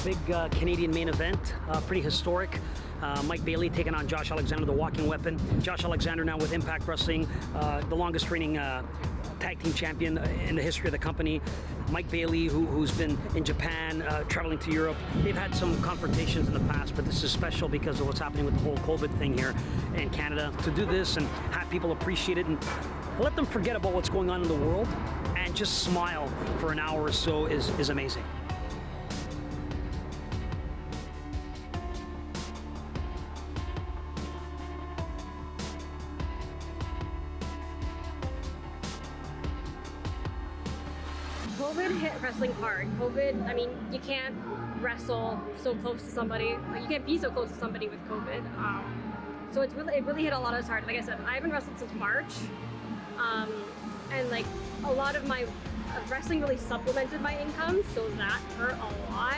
big Canadian main event, pretty historic. Mike Bailey taking on Josh Alexander, the walking weapon. Josh Alexander now with Impact Wrestling, the longest reigning tag team champion in the history of the company. Mike Bailey, who's been in Japan, traveling to Europe. They've had some confrontations in the past, but this is special because of what's happening with the whole COVID thing here in Canada. To do this and have people appreciate it and let them forget about what's going on in the world and just smile for an hour or so is amazing. COVID hit wrestling hard. COVID, I mean, you can't wrestle so close to somebody. Like, you can't be so close to somebody with COVID. So it really hit a lot of us hard. Like I said, I haven't wrestled since March. And like a lot of my wrestling really supplemented my income, so that hurt a lot.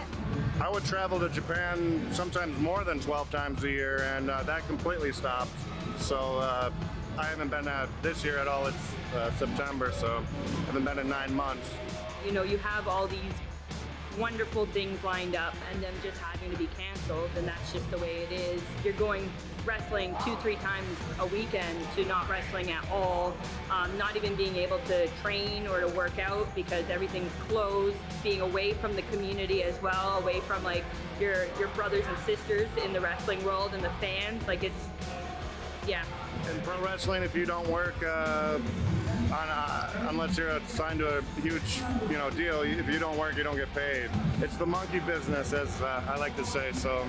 I would travel to Japan sometimes more than 12 times a year, and that completely stopped. So I haven't been this year at all. It's September, so I haven't been in 9 months. You know, you have all these wonderful things lined up and them just having to be canceled, and that's just the way it is. You're going wrestling 2-3 times a weekend to not wrestling at all, not even being able to train or to work out because everything's closed, being away from the community as well, away from like your brothers and sisters in the wrestling world and the fans. Like, it's, yeah. In pro wrestling, if you don't work, unless you're signed to a huge, deal, if you don't work, you don't get paid. It's the monkey business, as I like to say. So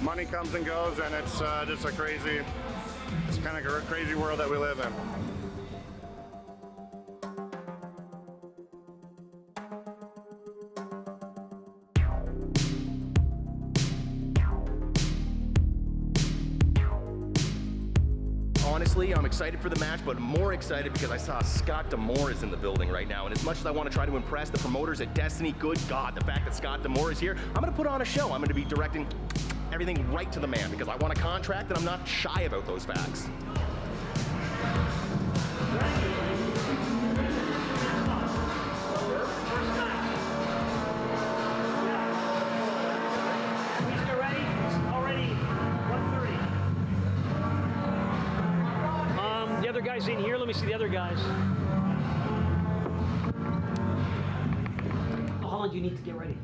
money comes and goes, and it's just it's kind of a crazy world that we live in. Honestly, I'm excited for the match, but more excited because I saw Scott D'Amore is in the building right now. And as much as I want to try to impress the promoters at Destiny, good God, the fact that Scott D'Amore is here, I'm going to put on a show. I'm going to be directing everything right to the man because I want a contract and I'm not shy about those facts. Please get ready. It's already 1:30. The other guys in here. Let me see the other guys. How long do you need to get ready?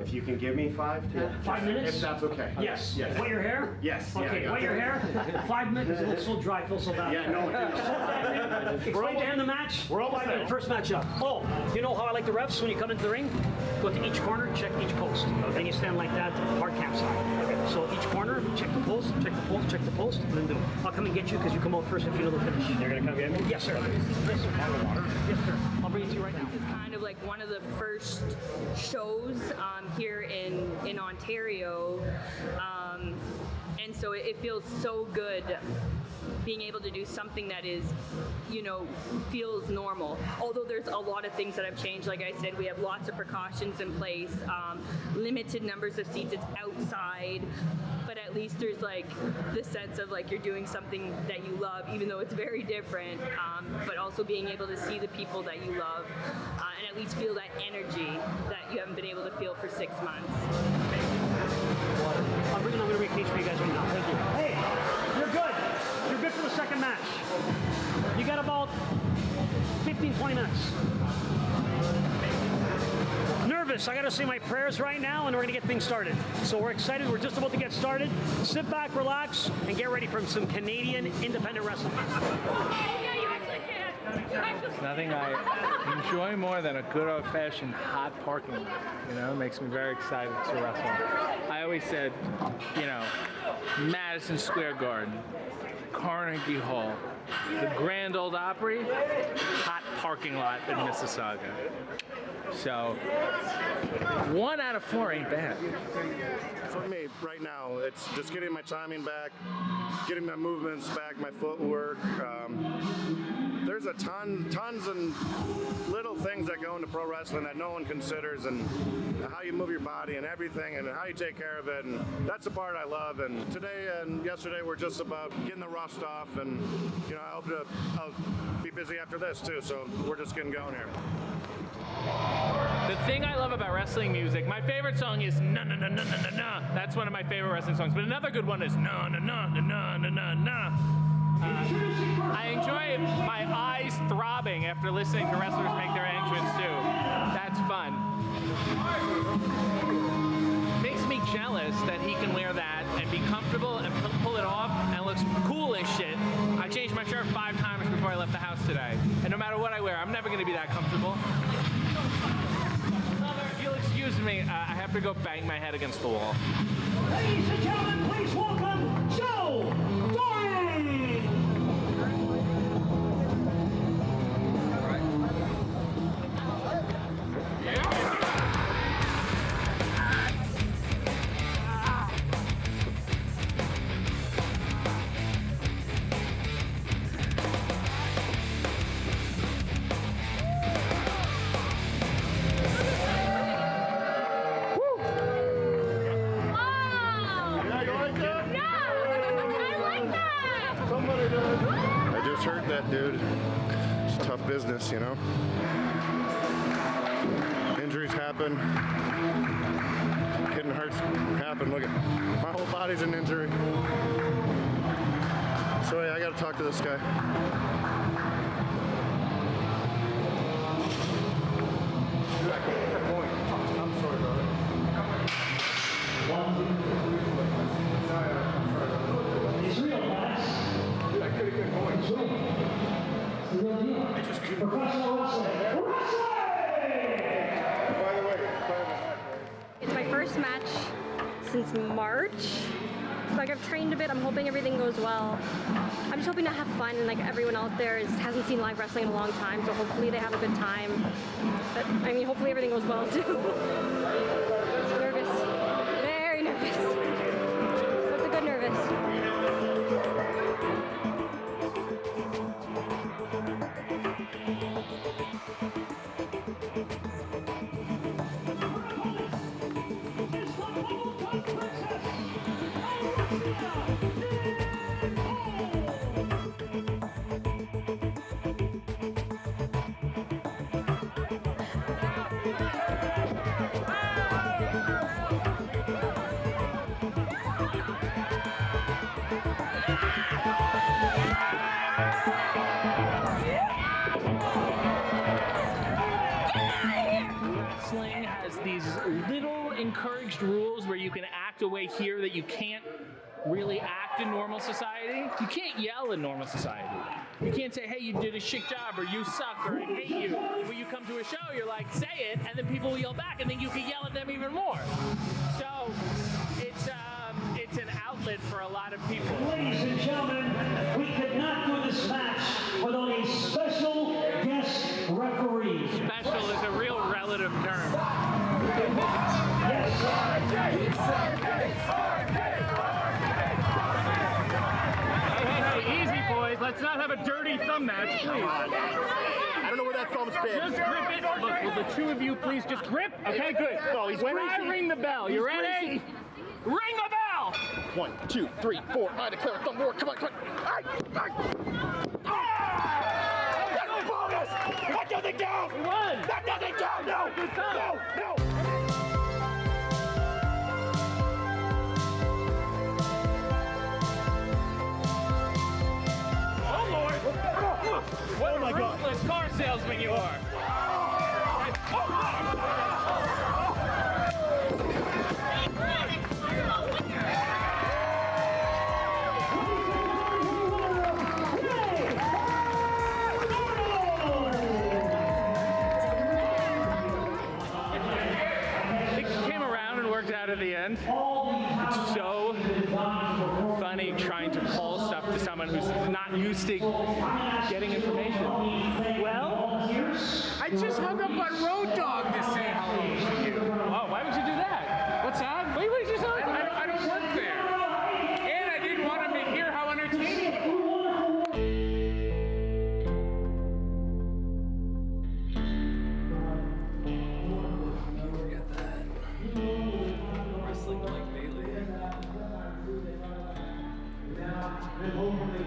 If you can give me 5 to 5 minutes? If that's okay. Yes. Yes. Wet your hair? Yes. Okay, Yeah, wet your hair. 5 minutes. It looks so dry. I feel so bad. Yeah, no. Explain to him the match. We're almost there. First match up. Oh, you know how I like the refs when you come into the ring? Go to each corner, check each post. Then you stand like that, hard camp side. So each corner, check the post, check the post, check the post, and then do it. I'll come and get you because you come out first if you know the finish. You're going to come get me? Yes, sir. Yes, sir. Yes, sir. I'll bring it to you right now. This is kind of like one of the first shows here in Ontario, and so it feels so good being able to do something that is, feels normal. Although there's a lot of things that have changed. Like I said, we have lots of precautions in place, limited numbers of seats, it's outside, but at least there's like the sense of like you're doing something that you love, even though it's very different, but also being able to see the people that you love and at least feel that energy that you haven't been able to feel for 6 months. I'm going to bring a cage for you guys right now. Thank you. Hey, you're good. You're good for the second match. You got about 15-20 minutes. Nervous. I got to say my prayers right now, and we're going to get things started. So we're excited. We're just about to get started. Sit back, relax, and get ready for some Canadian independent wrestling. Nothing I enjoy more than a good old-fashioned hot parking lot. It makes me very excited to wrestle. I always said, Madison Square Garden, Carnegie Hall, the Grand Ole Opry, hot parking lot in Mississauga. So, 1 out of 4 ain't bad. For me, right now, it's just getting my timing back, getting my movements back, my footwork. There's a tons and little things that go into pro wrestling that no one considers, and how you move your body and everything, and how you take care of it, and that's the part I love. And today and yesterday were just about getting the rust off, and I hope I'll be busy after this too. So we're just getting going here. The thing I love about wrestling music, my favorite song is Na Na Na Na Na Na Na. That's one of my favorite wrestling songs. But another good one is Na Na Na Na Na Na Na Na. I enjoy my eyes throbbing after listening to wrestlers make their entrance too. That's fun. Makes me jealous that he can wear that and be comfortable and pull it off and looks cool as shit. I changed my shirt 5 times before I left the house today. And no matter what I wear, I'm never gonna be that comfortable. If you'll excuse me, I have to go bang my head against the wall. Ladies and gentlemen, please welcome Joe Dory! I just heard that, dude. It's tough business, you know? Injuries happen. Hitting hurts happen. Look at my whole body's an injury. So yeah, I gotta talk to this guy. Dude, I can't get point. I'm sorry about it. It's real, guys. Dude, I couldn't get point. It's real. It's the real deal. I just couldn't. Professional wrestling. By the way, It's my first match since March. So like I've trained a bit. I'm hoping everything goes well. I'm just hoping to have fun, and like everyone out there hasn't seen live wrestling in a long time, so hopefully they have a good time. But I mean, hopefully everything goes well too. Nervous, very nervous. What's a good nervous? Wrestling has these little encouraged rules where you can act a way here that you can't really act in normal society. You can't yell in normal society. You can't say, hey, you did a shit job, or you suck, or I hate you. When you come to a show, you're like, say it, and then people will yell back, and then you can yell at them even more. So it's an outlet for a lot of people. Ladies and gentlemen, we could not do this match without a special guest referee. Special is a real relative term. Yes. Hey, easy, boys. Let's not have a dirty thumb match, please. I don't know where that thumb's been. Just grip it. Look, will the two of you please just grip? Okay, good. When I ring the bell, you ready? Ring the bell! 1, 2, 3, 4. I declare a thumb war. Come on, come on. That's bonus! That doesn't count! One. That doesn't count! No! No! No! Oh, Lord! What a ruthless car salesman you are! It came around and worked out at the end. It's so funny trying to call stuff to someone who's not used to getting information. Well, I just hung up on Road Dogg to say hello to you. oh, why would you do that? What's that? Wait, what did you say? I don't work there. And I didn't want him to hear how entertaining it was.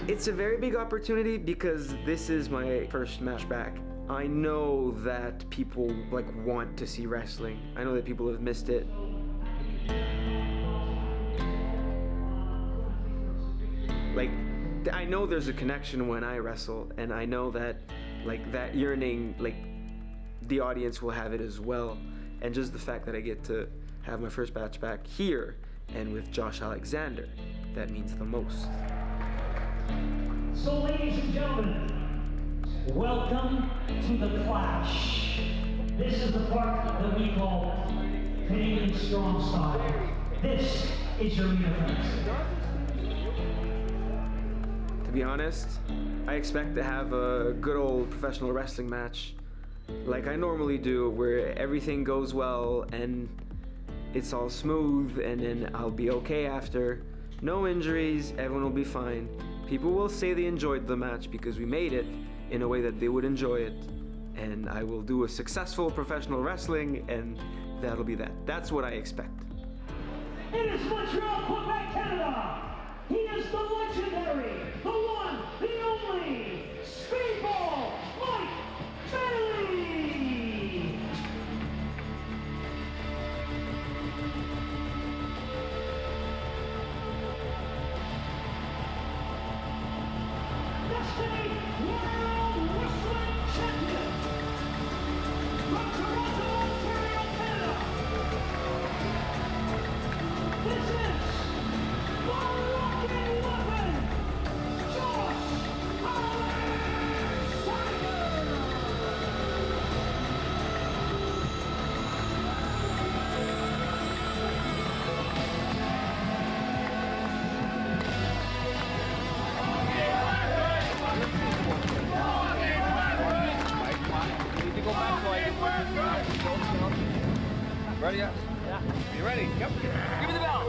It's a very big opportunity because this is my first match back. I know that people like want to see wrestling. I know that people have missed it. Like, I know there's a connection when I wrestle, and I know that like that yearning, like the audience will have it as well. And just the fact that I get to have my first match back here and with Josh Alexander, that means the most. So, ladies and gentlemen, welcome to the Clash. This is the part that we call Canadian Strong Style. This is your main event. To be honest, I expect to have a good old professional wrestling match like I normally do, where everything goes well and it's all smooth, and then I'll be okay after. No injuries, everyone will be fine. People will say they enjoyed the match because we made it in a way that they would enjoy it. And I will do a successful professional wrestling, and that'll be that. That's what I expect. It is Montreal, Quebec, Canada. He is the legendary, the one, the only, Speedball Mike Bailey. Destiny World Wrestling Champion from Toronto, Ontario, Canada. This is the Rocking Weapon, Josh Ready? Yeah. You ready? Yep. Give me the bell.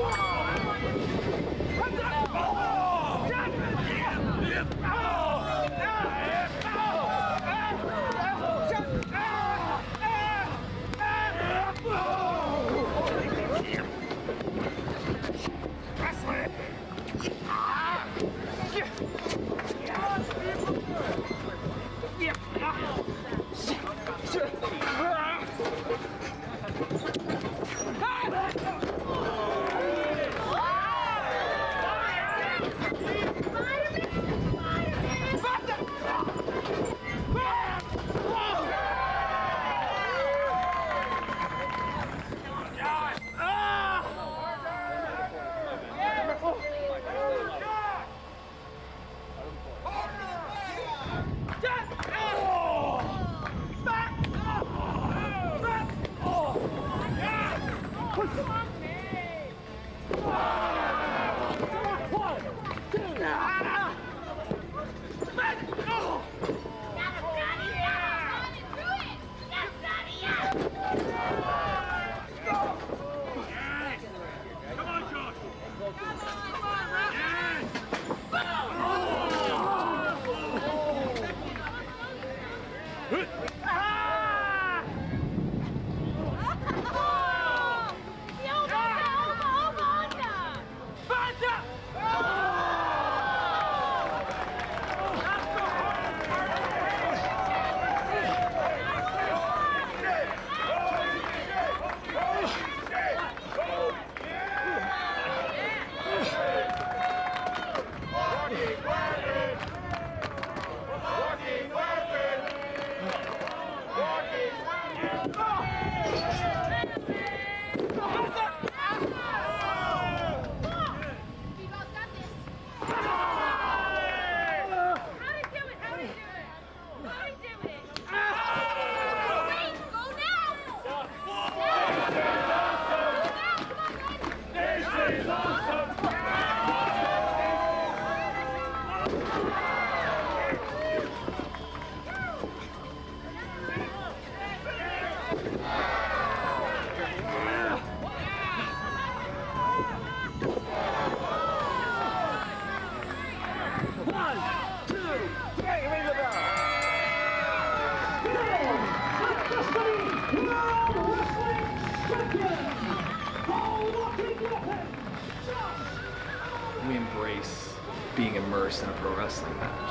We embrace being immersed in a pro wrestling match.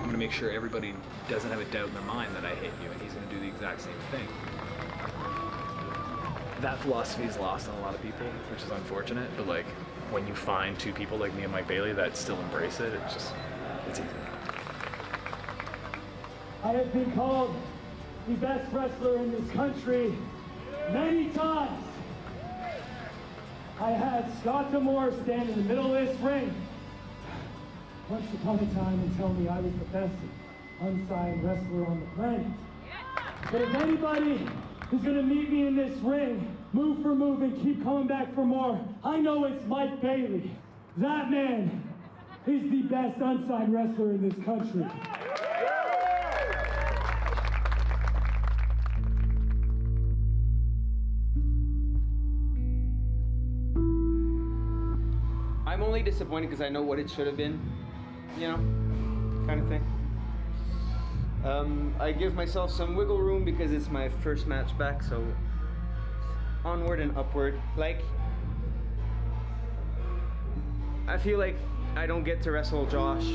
going to make sure everybody doesn't have a doubt in their mind that I hit you, and he's going to do the exact same thing. That philosophy is lost on a lot of people, which is unfortunate, but like when you find two people like me and Mike Bailey that still embrace it, it's easy. I have been called the best wrestler in this country many times. I had Scott D'Amore stand in the middle of this ring once upon a time and tell me I was the best unsigned wrestler on the planet. But if anybody is gonna meet me in this ring, move for move and keep coming back for more, I know it's Mike Bailey. That man is the best unsigned wrestler in this country. I'm only disappointed because I know what it should have been, you know, kind of thing. I give myself some wiggle room because it's my first match back, so onward and upward. Like, I feel like I don't get to wrestle Josh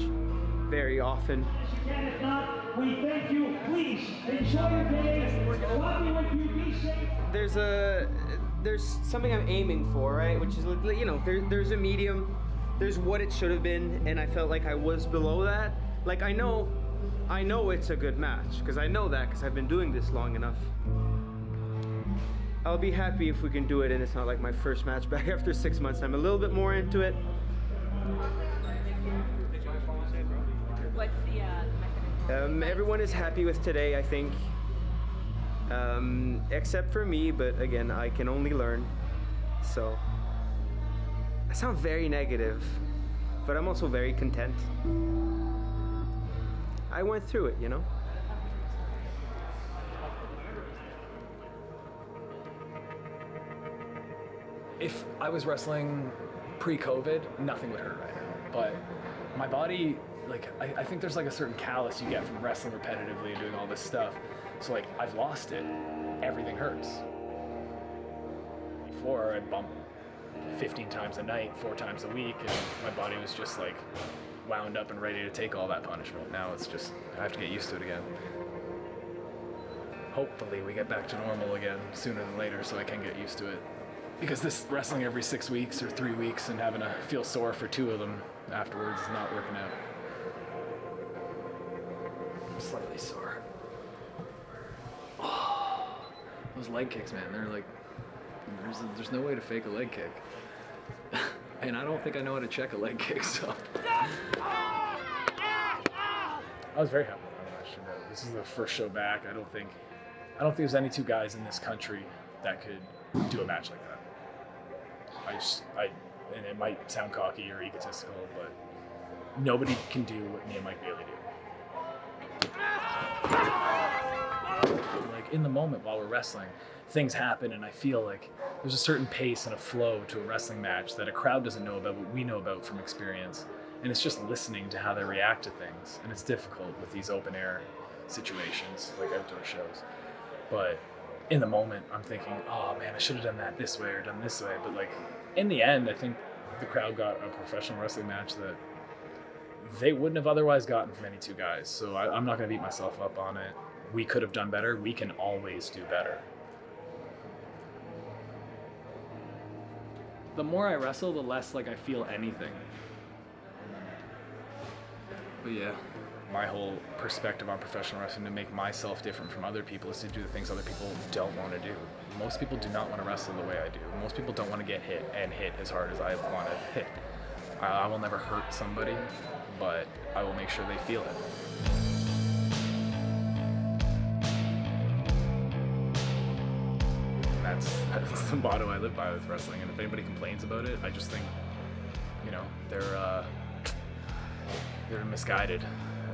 very often. If not, we thank you. Please enjoy your day. Love you with you. Be safe. There's something I'm aiming for, right? Which is, you know, there's a medium, there's what it should have been, and I felt like I was below that. Like, I know it's a good match, because I know that, because I've been doing this long enough. I'll be happy if we can do it, and it's not like my first match back after 6 months. I'm a little bit more into it. What's the Everyone is happy with today, I think. Except for me, but again, I can only learn. So, I sound very negative, but I'm also very content. I went through it, you know? If I was wrestling pre-COVID, nothing would hurt right now. But my body, like, I think there's like a certain callus you get from wrestling repetitively and doing all this stuff. So like, I've lost it. Everything hurts. Before, I'd bump 15 times a night, 4 times a week, and my body was just like wound up and ready to take all that punishment. Now it's just, I have to get used to it again. Hopefully we get back to normal again sooner than later so I can get used to it. Because this wrestling every 6 weeks or 3 weeks and having to feel sore for 2 of them afterwards is not working out. I'm slightly sore. Oh, those leg kicks, man, they're like, there's no way to fake a leg kick. And I don't think I know how to check a leg kick, so. I was very happy with that match. This is the first show back. I don't think there's any 2 guys in this country that could do a match like that. And it might sound cocky or egotistical, but nobody can do what me and Mike Bailey do. Like, in the moment while we're wrestling, things happen and I feel like there's a certain pace and a flow to a wrestling match that a crowd doesn't know about, but we know about from experience. And it's just listening to how they react to things. And it's difficult with these open air situations, like outdoor shows. But in the moment, I'm thinking, oh man, I should have done that this way or done this way. But like, in the end, I think the crowd got a professional wrestling match that they wouldn't have otherwise gotten from any 2 guys. So I'm not gonna beat myself up on it. We could have done better. We can always do better. The more I wrestle, the less like I feel anything. But yeah, my whole perspective on professional wrestling to make myself different from other people is to do the things other people don't want to do. Most people do not want to wrestle the way I do. Most people don't want to get hit and hit as hard as I want to hit. I will never hurt somebody, but I will make sure they feel it. That's the motto I live by with wrestling, and if anybody complains about it, I just think, you know, they're misguided.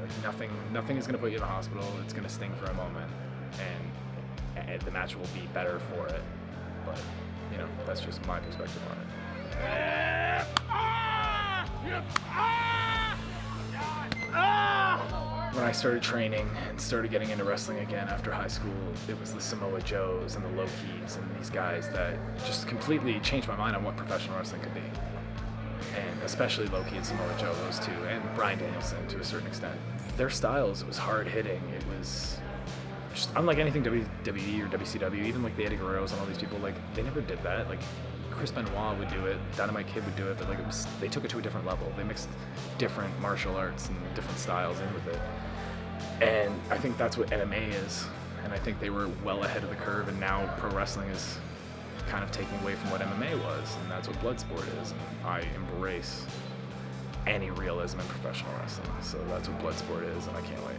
Like nothing is going to put you in the hospital. It's going to sting for a moment, and the match will be better for it. But, you know, that's just my perspective on it. When I started training and started getting into wrestling again after high school, it was the Samoa Joes and the Low-Keys and these guys that just completely changed my mind on what professional wrestling could be. And especially Loki and Samoa Joe, those two, and Bryan Danielson to a certain extent. Their styles, it was hard hitting. It was just unlike anything WWE or WCW, even like the Eddie Guerreros and all these people, like they never did that. Like Chris Benoit would do it, Dynamite Kid would do it, but like they took it to a different level. They mixed different martial arts and different styles in with it. And I think that's what MMA is. And I think they were well ahead of the curve, and now pro wrestling is kind of taking away from what MMA was, and that's what Bloodsport is. And I embrace any realism in professional wrestling, so that's what Bloodsport is, and I can't wait.